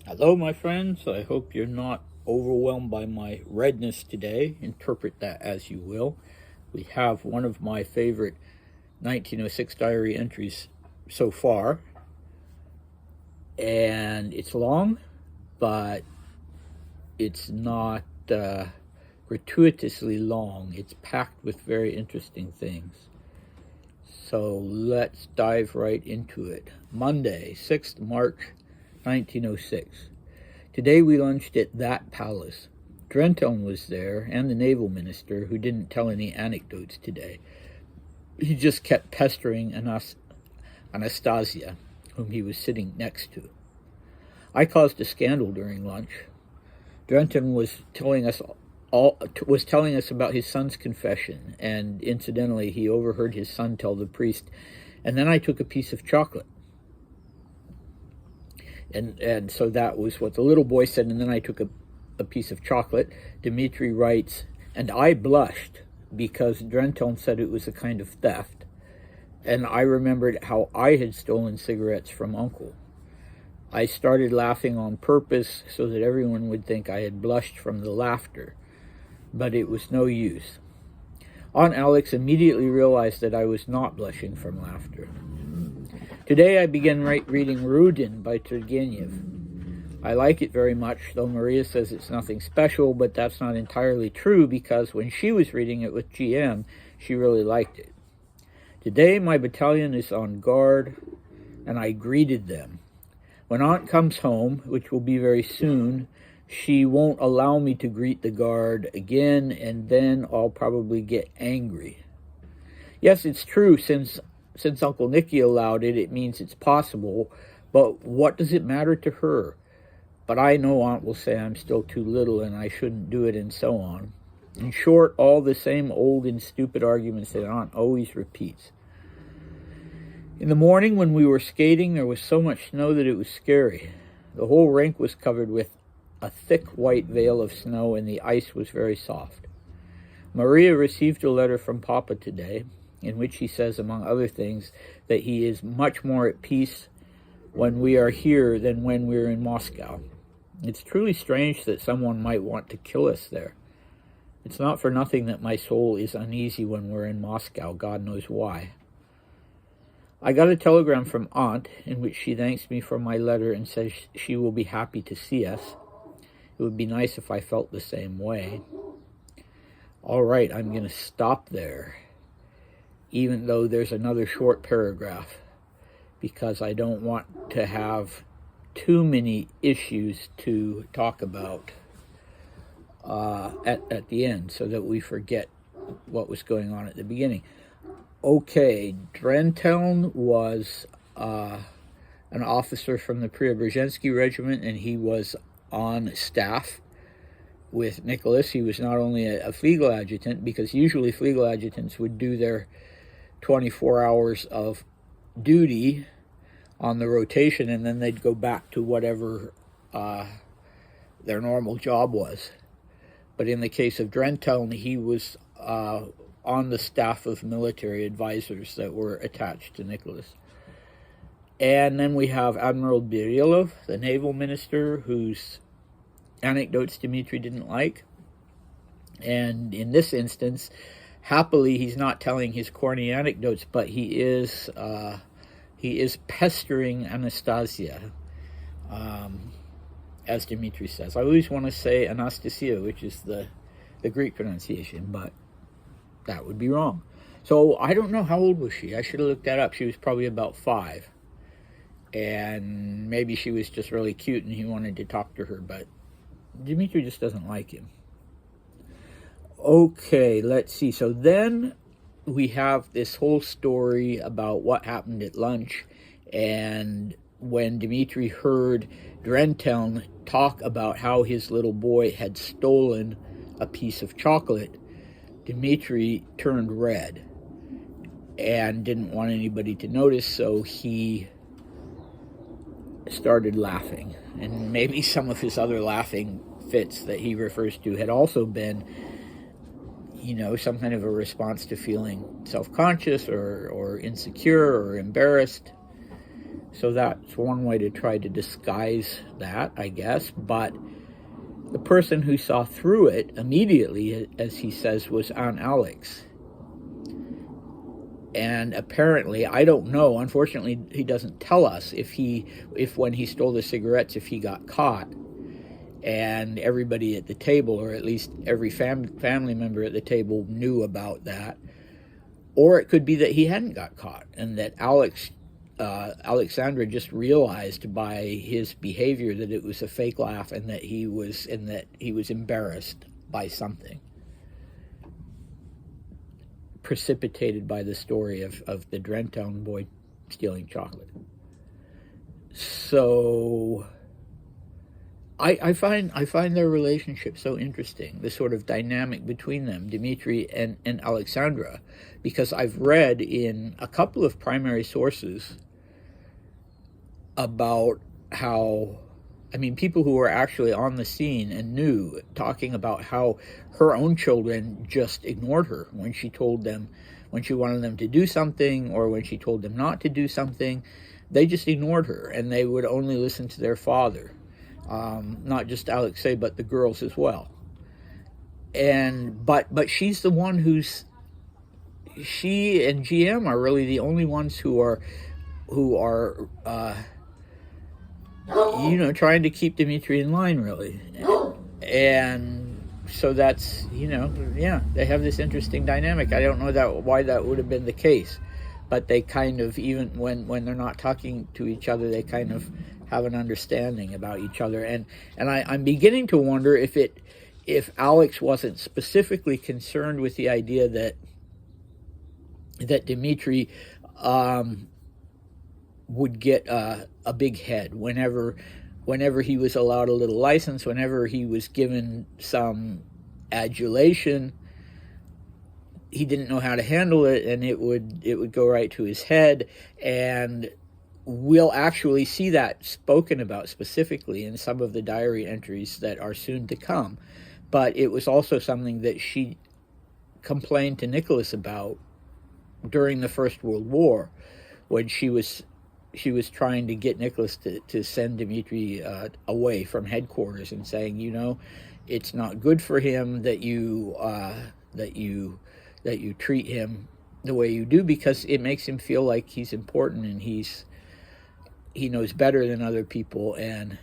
Hello, my friends. I hope you're not overwhelmed by my redness today. Interpret that as you will. We have one of my favorite 1906 diary entries so far, and it's long, but it's not gratuitously long. It's packed with very interesting things. So let's dive right into it. Monday, 6th March, 1906. Today we lunched at that palace. Drenton was there, and the naval minister, who didn't tell any anecdotes today. He just kept pestering Anastasia, whom he was sitting next to. I caused a scandal during lunch. Drenton was telling us about his son's confession, and incidentally, he overheard his son tell the priest, and then I took a piece of chocolate. And so that was what the little boy said, and then I took a piece of chocolate. Dmitri writes, and I blushed because Drenton said it was a kind of theft, and I remembered how I had stolen cigarettes from Uncle. I started laughing on purpose so that everyone would think I had blushed from the laughter, but it was no use. Aunt Alix immediately realized that I was not blushing from laughter. Today I began reading Rudin by Turgenev. I like it very much, though Maria says it's nothing special, but that's not entirely true because when she was reading it with GM, she really liked it. Today my battalion is on guard, and I greeted them. When Aunt comes home, which will be very soon, she won't allow me to greet the guard again, and then I'll probably get angry. Yes, it's true, since Uncle Nicky allowed it, it means it's possible, but what does it matter to her? But I know Aunt will say I'm still too little and I shouldn't do it, and so on. In short, all the same old and stupid arguments that Aunt always repeats. In the morning when we were skating, there was so much snow that it was scary. The whole rink was covered with a thick white veil of snow, and the ice was very soft. Maria received a letter from Papa today, in which he says, among other things, that he is much more at peace when we are here than when we're in Moscow. It's truly strange that someone might want to kill us there. It's not for nothing that my soul is uneasy when we're in Moscow, God knows why. I got a telegram from Aunt in which she thanks me for my letter and says she will be happy to see us. It would be nice if I felt the same way. All right, I'm going to stop there, even though there's another short paragraph, because I don't want to have too many issues to talk about at the end, so that we forget what was going on at the beginning. Okay, Drenton was an officer from the Preobrazhensky Regiment, and he was on staff with Nicholas. He was not only a Fliegel adjutant, because usually Fliegel adjutants would do their 24 hours of duty on the rotation, and then they'd go back to whatever their normal job was. But in the case of Drenton, he was on the staff of military advisors that were attached to Nicholas. And then we have Admiral Birilov, the naval minister, whose anecdotes Dmitri didn't like. And in this instance, happily, he's not telling his corny anecdotes, but he is pestering Anastasia, as Dmitri says. I always want to say Anastasia, which is the Greek pronunciation, but that would be wrong. So I don't know, how old was she? I should have looked that up. She was probably about 5. And maybe she was just really cute and he wanted to talk to her, but Dmitri just doesn't like him. Okay, let's see. So then we have this whole story about what happened at lunch, and when Dmitri heard Drenton talk about how his little boy had stolen a piece of chocolate, Dmitri turned red and didn't want anybody to notice, so he started laughing. And maybe some of his other laughing fits that he refers to had also been, some kind of a response to feeling self-conscious or insecure or embarrassed. So that's one way to try to disguise that, I guess. But the person who saw through it immediately, as he says, was Aunt Alix. And apparently, I don't know, unfortunately, he doesn't tell us if when he stole the cigarettes, if he got caught. And everybody at the table, or at least every family member at the table, knew about that. Or it could be that he hadn't got caught, and that Alexandra just realized by his behavior that it was a fake laugh, and that he was embarrassed by something precipitated by the story of the Drentown boy stealing chocolate. So I find their relationship so interesting, the sort of dynamic between them, Dimitri and Alexandra, because I've read in a couple of primary sources about how, I mean, people who were actually on the scene and knew, talking about how her own children just ignored her when she told them, when she wanted them to do something, or when she told them not to do something. They just ignored her, and they would only listen to their father. Not just Alexei, but the girls as well. And but she's the one she and GM are really the only ones who are trying to keep Dimitri in line, really. And so that's, they have this interesting dynamic. I don't know why that would have been the case, but they kind of, even when they're not talking to each other, they kind of have an understanding about each other. And I'm beginning to wonder if Alex wasn't specifically concerned with the idea that Dimitri would get a big head whenever he was allowed a little license, whenever he was given some adulation. He didn't know how to handle it, and it would go right to his head. And we'll actually see that spoken about specifically in some of the diary entries that are soon to come. But it was also something that she complained to Nicholas about during the First World War, when she was trying to get Nicholas to send Dimitri away from headquarters, and saying, it's not good for him that you treat him the way you do, because it makes him feel like he's important, and he knows better than other people. And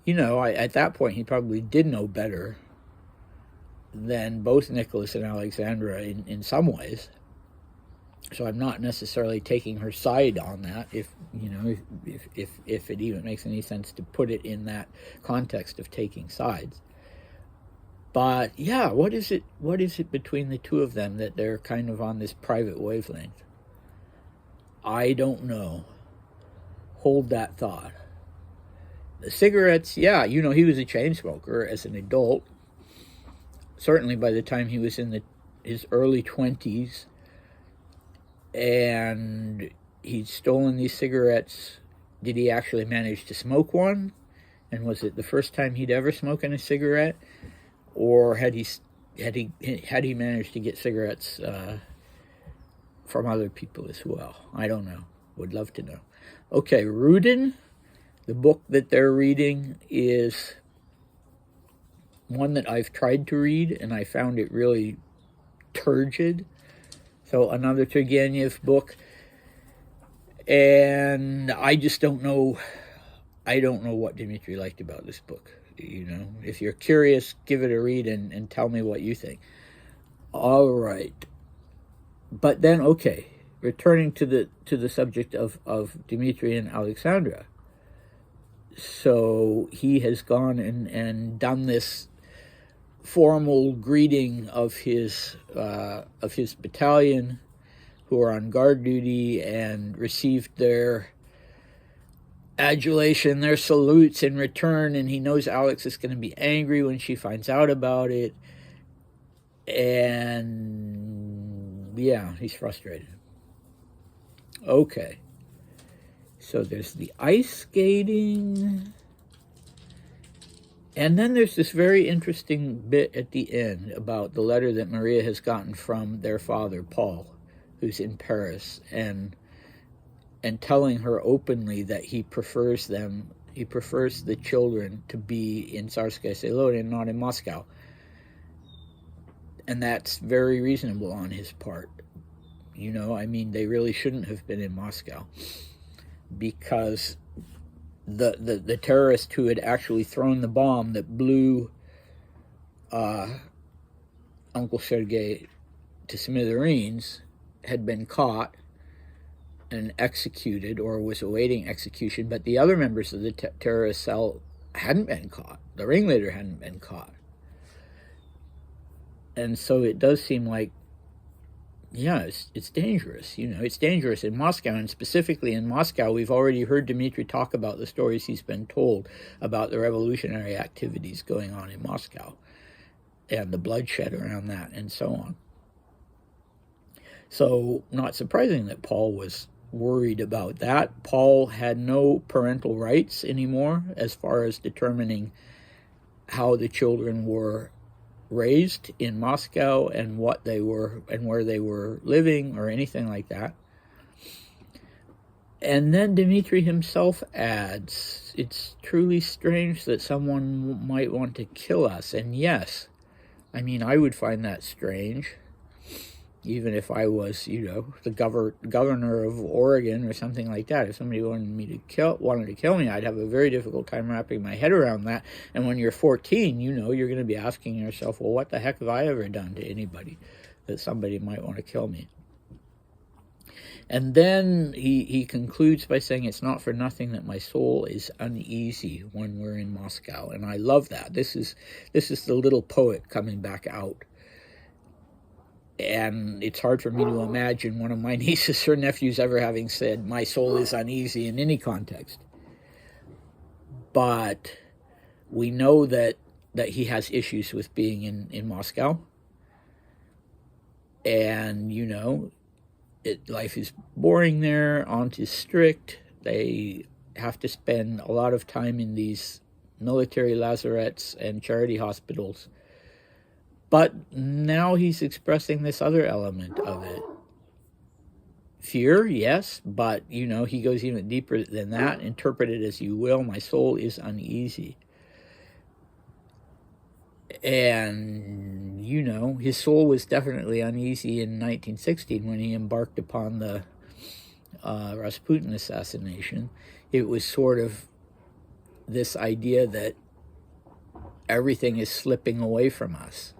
at that point he probably did know better than both Nicholas and Alexandra in some ways. So I'm not necessarily taking her side on that, if it even makes any sense to put it in that context of taking sides. But yeah, what is it between the two of them that they're kind of on this private wavelength? I don't know. Hold that thought. The cigarettes, yeah, he was a chain smoker as an adult. Certainly by the time he was in his early 20s. And he'd stolen these cigarettes. Did he actually manage to smoke one? And was it the first time he'd ever smoked a cigarette? Or had he managed to get cigarettes from other people as well? I don't know. Would love to know. Okay, Rudin, the book that they're reading, is one that I've tried to read, and I found it really turgid. So another Turgenev book, and I just don't know. I don't know what Dimitri liked about this book. If you're curious, give it a read and tell me what you think. All right, but then okay, returning to the subject of Dimitri and Alexandra. So he has gone and done this formal greeting of his battalion, who are on guard duty, and received their adulation, their salutes in return. And he knows Alex is going to be angry when she finds out about it, and yeah, he's frustrated. Okay, so there's the ice skating. And then there's this very interesting bit at the end about the letter that Maria has gotten from their father, Paul, who's in Paris. And and telling her openly that he prefers the children to be in Tsarskaya Selo and not in Moscow. And that's very reasonable on his part. You know, I mean, they really shouldn't have been in Moscow, because the terrorist who had actually thrown the bomb that blew Uncle Sergei to smithereens had been caught and executed, or was awaiting execution, but the other members of the terrorist cell hadn't been caught. The ringleader hadn't been caught. And so it does seem like, yeah, it's dangerous. You know, it's dangerous in Moscow, and specifically in Moscow, we've already heard Dmitry talk about the stories he's been told about the revolutionary activities going on in Moscow and the bloodshed around that and so on. So, not surprising that Paul was worried about that. Paul had no parental rights anymore as far as determining how the children were raised in Moscow and what they were and where they were living or anything like that. And then Dmitry himself adds, it's truly strange that someone might want to kill us. And yes, I mean, I would find that strange, even if I was, you know, the governor of Oregon or something like that. If somebody wanted to kill me, I'd have a very difficult time wrapping my head around that. And when you're 14, you know, you're going to be asking yourself, well, what the heck have I ever done to anybody that somebody might want to kill me? And then he concludes by saying, it's not for nothing that my soul is uneasy when we're in Moscow. And I love that. This is the little poet coming back out. And it's hard for me to imagine one of my nieces or nephews ever having said, my soul is uneasy in any context. But we know that he has issues with being in Moscow. And, you know, life is boring there. Aunt is strict. They have to spend a lot of time in these military lazarettes and charity hospitals. But now he's expressing this other element of it. Fear, yes, but, you know, he goes even deeper than that. Interpret it as you will. My soul is uneasy. And, you know, his soul was definitely uneasy in 1916 when he embarked upon the Rasputin assassination. It was sort of this idea that everything is slipping away from us,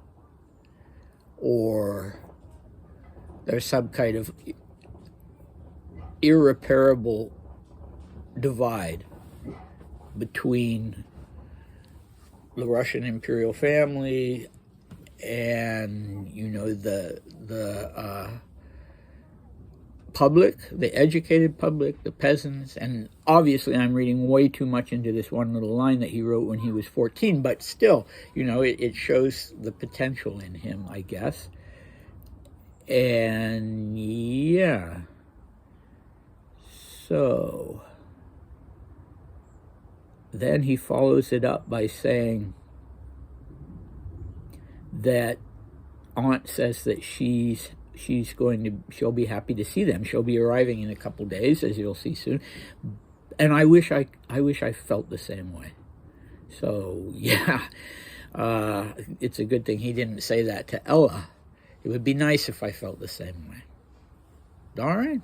or there's some kind of irreparable divide between the Russian imperial family and, you know, the public, the educated public, the peasants. And obviously I'm reading way too much into this one little line that he wrote when he was 14, but still, you know, it shows the potential in him, I guess. And yeah, so then he follows it up by saying that Aunt says that she'll be happy to see them. She'll be arriving in a couple days, as you'll see soon. And I wish I felt the same way. So yeah, it's a good thing he didn't say that to Ella. It would be nice if I felt the same way. All right,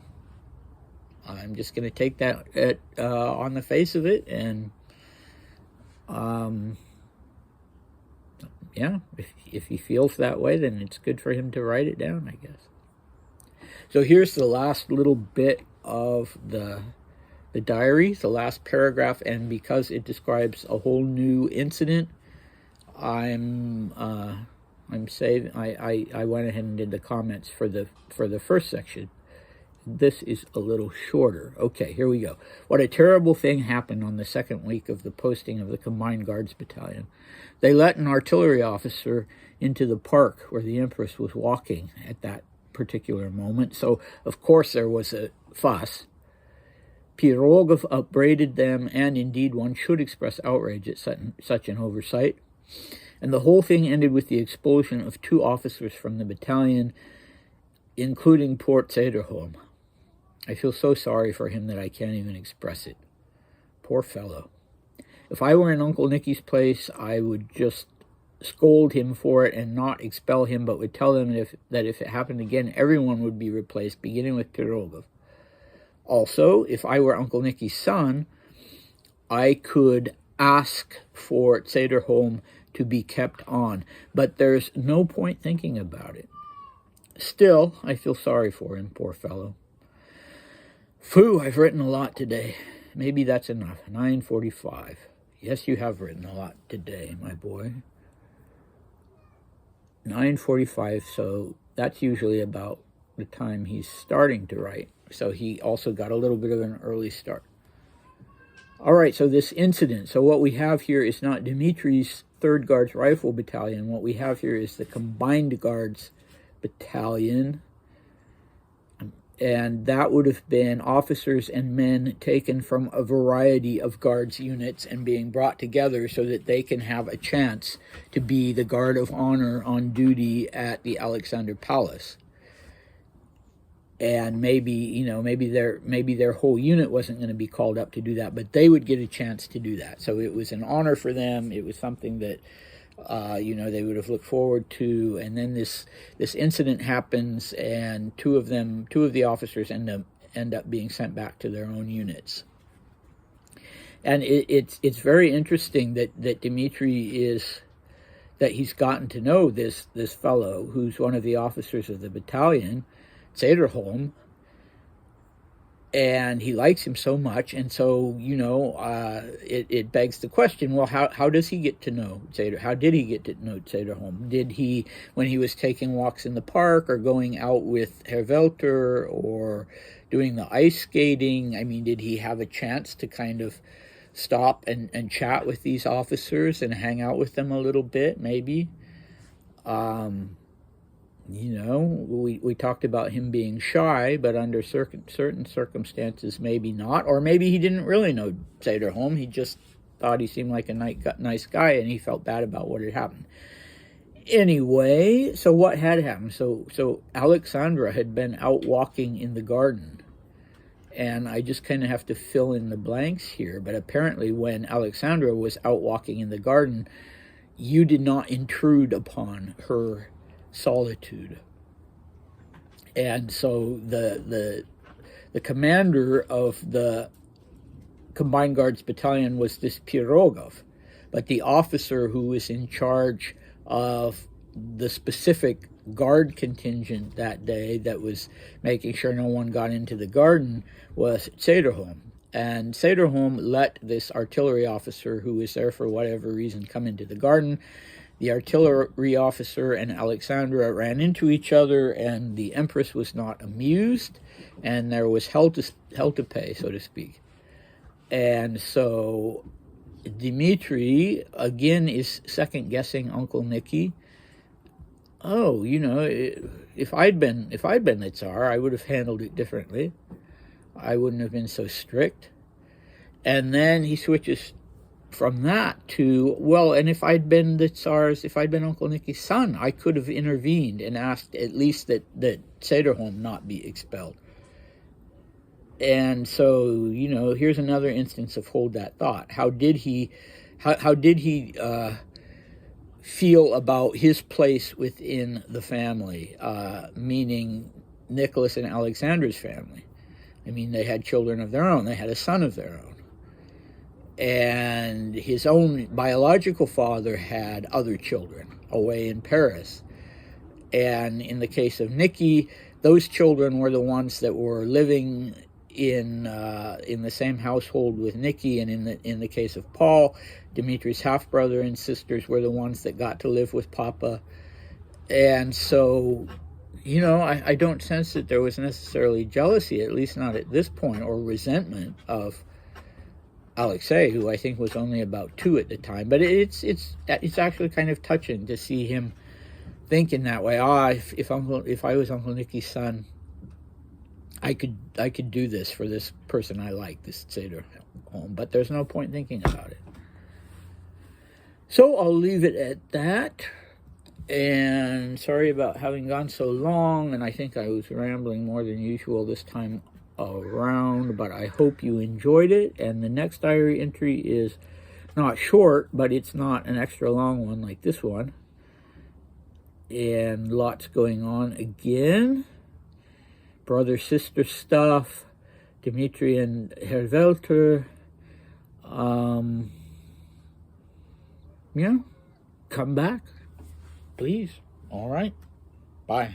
I'm just going to take that on the face of it, and yeah, if he feels that way, then it's good for him to write it down, I guess. So here's the last little bit of the diary, the last paragraph, and because it describes a whole new incident, I went ahead and did the comments for the first section. This is a little shorter. Okay, here we go. What a terrible thing happened on the second week of the posting of the Combined Guards Battalion. They let an artillery officer into the park where the Empress was walking at that particular moment. So, of course, there was a fuss. Pirogov upbraided them, and indeed one should express outrage at such an oversight. And the whole thing ended with the expulsion of 2 officers from the battalion, including Port Cederholm. I feel so sorry for him that I can't even express it. Poor fellow. If I were in Uncle Nicky's place, I would just scold him for it and not expel him, but would tell him that if it happened again, everyone would be replaced, beginning with Pirogov. Also, if I were Uncle Nicky's son, I could ask for Cederholm to be kept on, but there's no point thinking about it. Still, I feel sorry for him, poor fellow. Phew, I've written a lot today. Maybe that's enough. 9:45. Yes, you have written a lot today, my boy. 9:45, so that's usually about the time he's starting to write. So he also got a little bit of an early start. All right, so this incident. So what we have here is not Dimitri's 3rd Guards Rifle Battalion. What we have here is the Combined Guards Battalion. And that would have been officers and men taken from a variety of guards units and being brought together so that they can have a chance to be the guard of honor on duty at the Alexander Palace. And maybe their whole unit wasn't going to be called up to do that, but they would get a chance to do that. So it was an honor for them. It was something that they would have looked forward to. And then this incident happens, and two of the officers end up being sent back to their own units. And it's very interesting that Dimitri that he's gotten to know this fellow who's one of the officers of the battalion, Cederholm, and he likes him so much, and so it begs the question: well, how does he get to know Ceder? How did he get to know Cederholm? Did he, when he was taking walks in the park, or going out with Herr Welter, or doing the ice skating? I mean, did he have a chance to kind of stop and chat with these officers and hang out with them a little bit? Maybe. We talked about him being shy, but under certain circumstances, maybe not. Or maybe he didn't really know Cederholm. He just thought he seemed like a nice guy, and he felt bad about what had happened. Anyway, so what had happened? So Alexandra had been out walking in the garden. And I just kind of have to fill in the blanks here. But apparently when Alexandra was out walking in the garden, you did not intrude upon her solitude. And so the commander of the Combined Guards Battalion was this Pirogov, but the officer who was in charge of the specific guard contingent that day that was making sure no one got into the garden was Cederholm. And Cederholm let this artillery officer who was there for whatever reason come into the garden. The artillery officer and Alexandra ran into each other, and the Empress was not amused, and there was hell to pay, so to speak. And so Dimitri, again, is second-guessing Uncle Nicky. Oh, if I'd been the Tsar, I would have handled it differently. I wouldn't have been so strict. And then he switches from that to, well, and if I'd been Uncle Nicky's son, I could have intervened and asked at least that Cederholm not be expelled. And so, here's another instance of hold that thought. How did he feel about his place within the family, meaning Nicholas and Alexandra's family? I mean, they had children of their own. They had a son of their own. And his own biological father had other children away in Paris. And in the case of Nicky, those children were the ones that were living in the same household with Nicky. And in the case of Paul, Dimitri's half-brother and sisters were the ones that got to live with Papa. And so, I don't sense that there was necessarily jealousy, at least not at this point, or resentment of Alexei, who I think was only about 2 at the time. But it's actually kind of touching to see him thinking that way. If I was Uncle Nicky's son, I could do this for this person I like, this Cederholm. But there's no point thinking about it. So I'll leave it at that. And sorry about having gone so long, and I think I was rambling more than usual this time around, but I hope you enjoyed it. And the next diary entry is not short, but it's not an extra long one like this one. And lots going on again. Brother-sister stuff. Dimitri and Herr Welter. Yeah, come back, please. All right, bye.